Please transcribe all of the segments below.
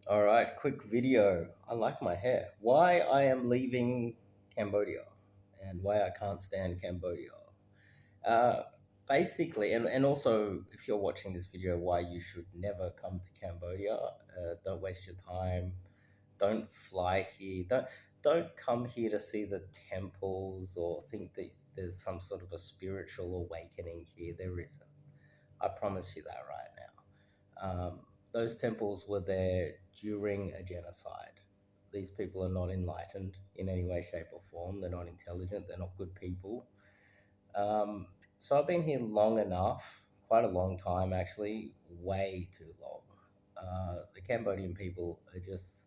All right, quick video. I like my hair. Why I am leaving Cambodia and why I can't stand Cambodia. Uh, Basically, and also if you're watching this video, why you should never come to Cambodia. Don't waste your time. Don't fly here. Don't come here to see the temples or think that there's some sort of a spiritual awakening here. There isn't. I promise you that right now. Those temples were there during a genocide. These people are not enlightened in any way, shape, or form. They're not intelligent. They're not good people. Um, so I've been here long enough, quite a long time actually, way too long. The Cambodian people are just,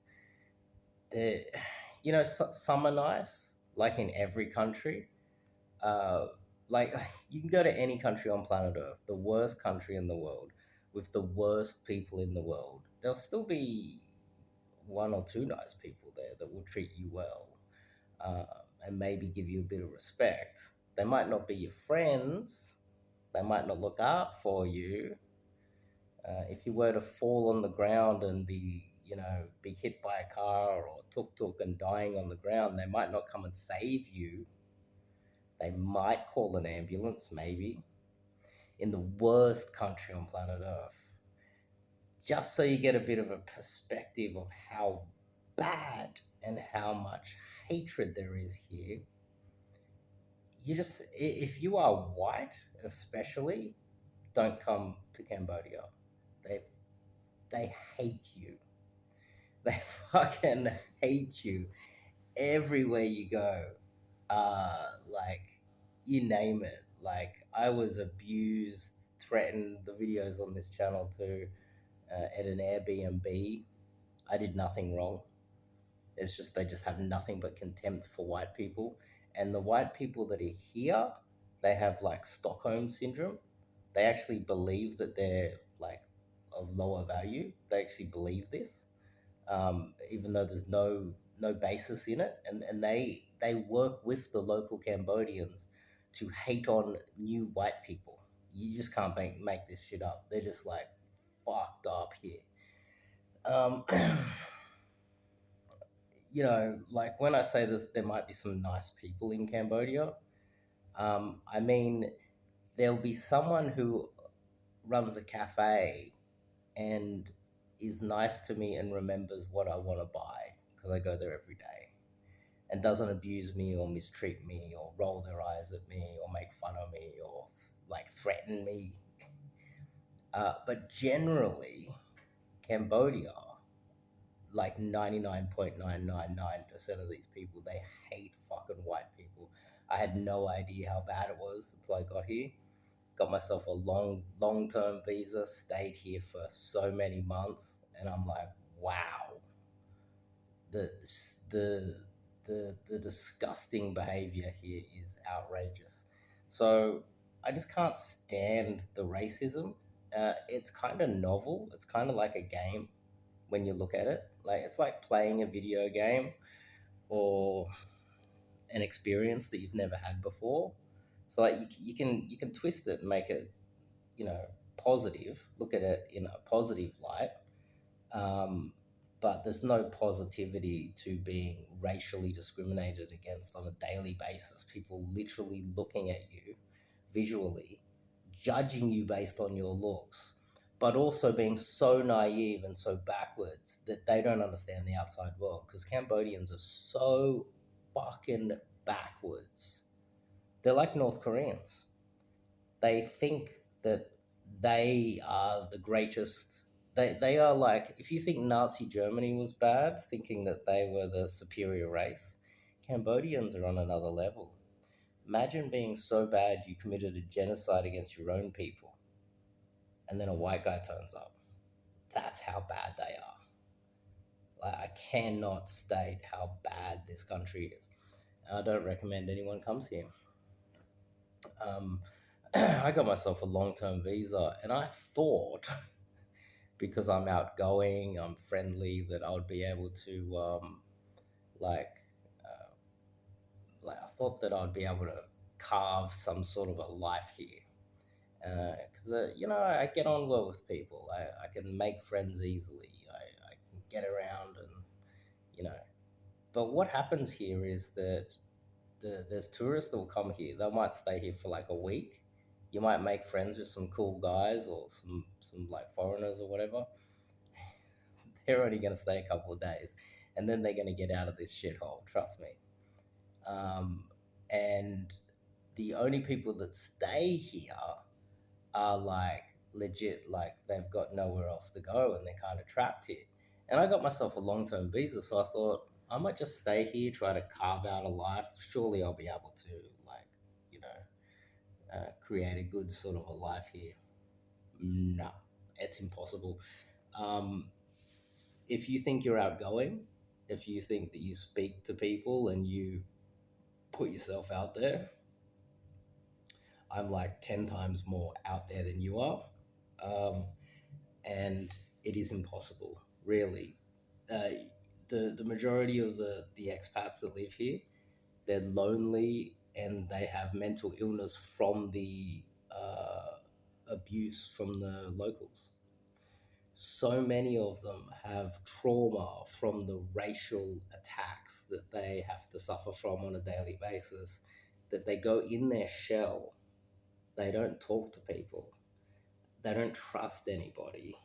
they're, some are nice, like in every country. Uh, like you can go to any country on planet Earth, the worst country in the world, with the worst people in the world. There'll still be one or two nice people there that will treat you well, uh, and maybe give you a bit of respect. They might not be your friends. They might not look out for you. If you were to fall on the ground and be hit by a car or tuk tuk and dying on the ground, they might not come and save you. They might call an ambulance, maybe, in the worst country on planet Earth, just so you get a bit of a perspective of how bad and how much hatred there is here. If you are white, especially, don't come to Cambodia. They they hate you. They fucking hate you everywhere you go. Like you name it. Like I was abused, threatened. The videos on this channel too, at an Airbnb. I did nothing wrong. It's just they just have nothing but contempt for white people, and the white people that are here, they have like Stockholm syndrome. They actually believe that they're like of lower value. They actually believe this, even though there's no basis in it, and they work with the local Cambodians to hate on new white people. You just can't make this shit up. They're just like fucked up here. Um, like when I say this, there might be some nice people in Cambodia. I mean, there'll be someone who runs a cafe and is nice to me and remembers what I want to buy because I go there every day and doesn't abuse me or mistreat me or roll their eyes at me or make fun of me or like threaten me. But generally, Cambodia, like 99.999% of these people, they hate fucking white people. I had no idea how bad it was until I got here. Got myself a long term visa, stayed here for so many months, and I'm like, wow, the the the disgusting behavior here is outrageous. So I just can't stand the racism. It's kind of novel. It's kind of like a game when you look at it. Like it's like playing a video game or an experience that you've never had before. So like you can twist it and make it you know positive. Look at it in a positive light. Um, but there's no positivity to being racially discriminated against on a daily basis. People literally looking at you visually, judging you based on your looks, but also being so naive and so backwards that they don't understand the outside world because Cambodians are so fucking backwards. They're like North Koreans. They think that they are the greatest. They are like, if you think Nazi Germany was bad, thinking that they were the superior race, Cambodians are on another level. Imagine being so bad you committed a genocide against your own people, and then a white guy turns up. That's how bad they are. Like, I cannot state how bad this country is. I don't recommend anyone comes here. Um, I got myself a long term visa, and I thought because I'm outgoing, I'm friendly, that I would be able to like uh, I thought that I'd be able to carve some sort of a life here. Because I get on well with people. I can make friends easily. I can get But what happens here is that there's tourists that will come here. They might stay here for like a week. You might make friends with some cool guys or some like foreigners or whatever. They're only going to stay a couple of days, and then they're going to get out of this shithole. Trust me. Um, and the only people that stay here are like legit, like they've got nowhere else to go and they're kind of trapped here. And I got myself a long term visa, so I thought I might just stay here, try to carve out a life. Surely I'll be able to, like, you know, create a good sort of a life here. No, it's impossible. Um, if you think you're outgoing, if you think that you speak to people and you put yourself out there, I'm like 10 times more out there than you are. Um, and it is impossible, really. Uh, the majority of the expats that live here, they're lonely and they have mental illness from the abuse from the locals. So many of them have trauma from the racial attacks that they have to suffer from on a daily basis, that they go in their shell. They don't talk to people. They don't trust anybody.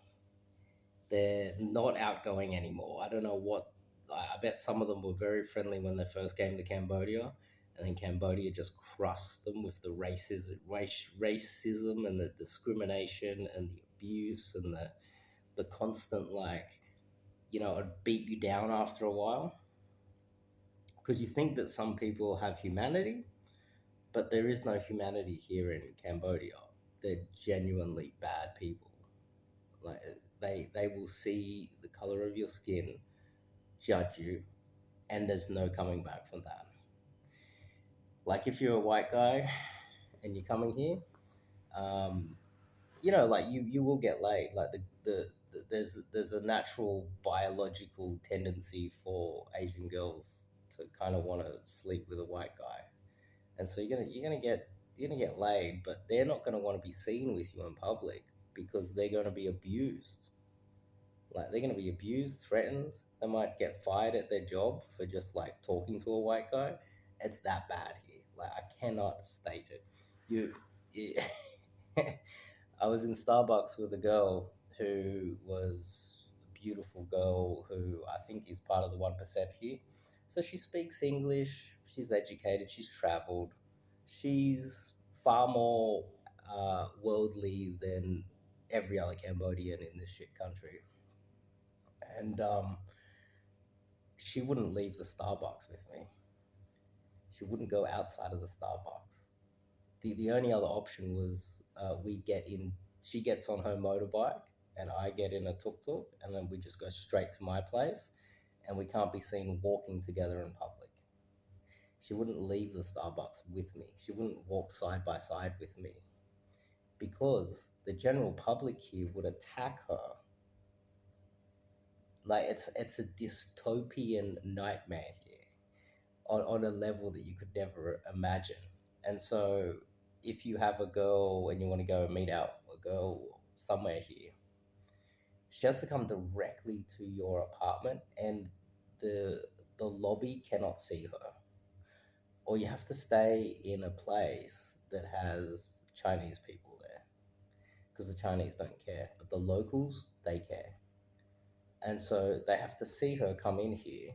They're not outgoing anymore. I don't know what. I bet some of them were very friendly when they first came to Cambodia, and then Cambodia just crushed them with the racism and the discrimination and the abuse and the constant, like, it'd beat you down after a while because you think that some people have humanity, but there is no humanity here in Cambodia. They're genuinely bad people. Like, they will see the color of your skin, judge you, and there's no coming back from that. Like, if you're a white guy and you're coming here, um, like you will get laid. Like there's a natural biological tendency for Asian girls to kind of want to sleep with a white guy, and so you're gonna get laid, but they're not gonna want to be seen with you in public because they're gonna be abused. Like, they're gonna be abused, threatened. They might get fired at their job for just like talking to a white guy. It's that bad here. Like, I cannot state it. You I was in Starbucks with a girl who was a beautiful girl who I think is part of the 1% here. So she speaks English, she's educated, she's traveled, she's far more worldly than every other Cambodian in this shit country. And she wouldn't leave the Starbucks with me. She wouldn't go outside of the Starbucks. The only other option was we get in. She gets on her motorbike, and I get in a tuk tuk, and then we just go straight to my place, and we can't be seen walking together in public. She wouldn't leave the Starbucks with me. She wouldn't walk side by side with me because the general public here would attack her. Like, it's a dystopian nightmare here on a level that you could never imagine. And so, if you have a girl and you want to go and meet out a girl somewhere here, she has to come directly to your apartment, and the the lobby cannot see her. Or you have to stay in a place that has Chinese people there because the Chinese don't care, but the locals, they care. And so they have to see her come in here.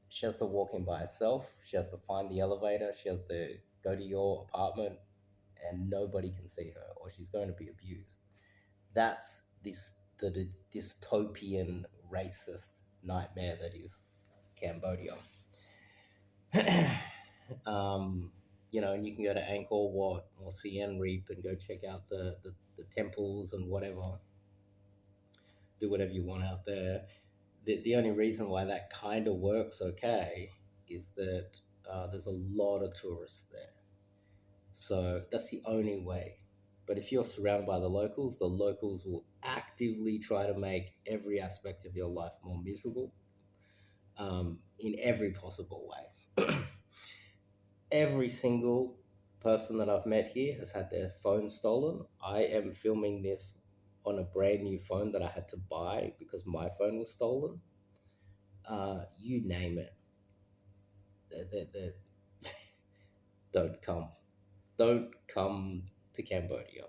She has to walk in by herself. She has to find the elevator. She has to go to your apartment, and nobody can see her, or she's going to be abused. That's the dystopian racist nightmare that is Cambodia. And you can go to Angkor Wat or Siem Reap and go check out the temples and whatever. Do whatever you want out there. The only reason why that kind of works okay is that there's a lot of tourists there. So that's the only way. But if you're surrounded by the locals will actively try to make every aspect of your life more miserable, in every possible way. Every single person that I've met here has had their phone stolen. I am filming this on a brand new phone that I had to buy because my phone was stolen. you name it. That don't come, don't come to Cambodia.